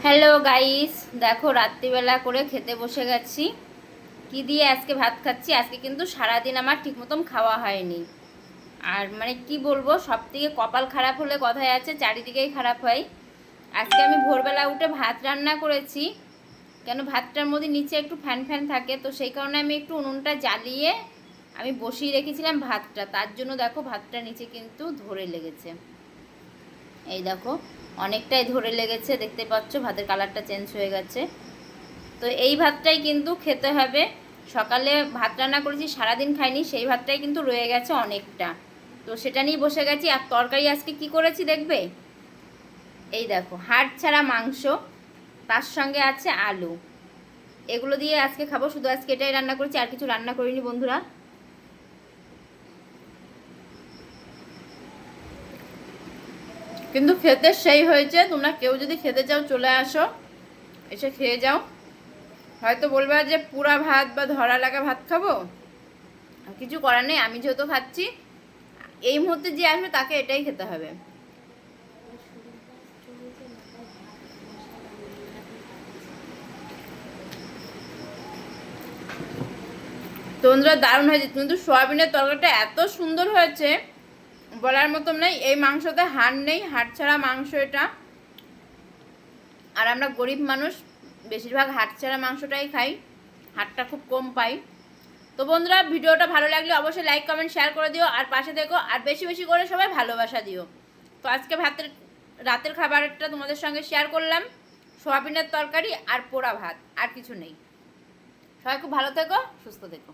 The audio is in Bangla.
হ্যালো গাইস, দেখো রাত্রিবেলা করে খেতে বসে গেছি। কি দিয়ে আজকে ভাত খাচ্ছি? আজকে কিন্তু সারাদিন আমার ঠিক মতন খাওয়া হয়নি। আর মানে কি বলবো, সব থেকে কপাল খারাপ হলে কথায় আছে, চারিদিকেই খারাপ হয়। আজকে আমি ভোরবেলা উঠে ভাত রান্না করেছি। কেন, ভাতটার মধ্যে নিচে একটু ফ্যান ফ্যান থাকে, তো সেই কারণে আমি একটু উনুনটা জ্বালিয়ে আমি বসিয়ে রেখেছিলাম ভাতটা। তার জন্য দেখো ভাতটা নিচে কিন্তু ধরে লেগেছে। এই দেখো, অনেকটাই ধরে লেগেছে, দেখতে পাচ্ছ ভাতের কালারটা চেঞ্জ হয়ে গেছে। তো এই ভাতটাই কিন্তু খেতে হবে। সকালে ভাত রান্না করেছি, সারাদিন খাইনি, সেই ভাতটাই কিন্তু রয়ে গেছে অনেকটা। তো সেটা নিয়ে বসে গেছি। আর তরকারি আজকে কি করেছি দেখবে? এই দেখো, হাড় ছাড়া মাংস, তার সঙ্গে আছে আলু। এগুলো দিয়ে আজকে খাবো। শুধু আজকে এটাই রান্না করেছি, আর কিছু রান্না করিনি বন্ধুরা। কিন্তু খেতে সেই হয়েছে। তোমরা কেউ যদি খেতে চাও চলে আসো, এসে খেয়ে যাও। হয়তো বলবা যে পুরা ভাত বা ধরা লাগা ভাত খাবো, কিছু করার নেই। আমি যেহেতু খাচ্ছি, এই মুহূর্তে যে আসবে তাকে এটাই খেতে হবে। তোমরা দারুণ হয়েছে, কিন্তু সোয়াবিনের তরকারিটা এত সুন্দর হয়েছে বলার মতন নেই। এই মাংসতে হাড় নেই, হাড় ছাড়া মাংস এটা। আর আমরা গরিব মানুষ, বেশিরভাগ হাড় ছাড়া মাংসটাই খাই, হাড়টা খুব কম পাই। তো বন্ধুরা, ভিডিওটা ভালো লাগলে অবশ্যই লাইক কমেন্ট শেয়ার করে দিও, আর পাশে দেখো, আর বেশি বেশি করে সবাই ভালোবাসা দিও। তো আজকে রাতের খাবারটা তোমাদের সঙ্গে শেয়ার করলাম, সোয়াবিনের তরকারি আর পোড়া ভাত, আর কিছু নেই। সবাই খুব ভালো থেকো, সুস্থ থেকো।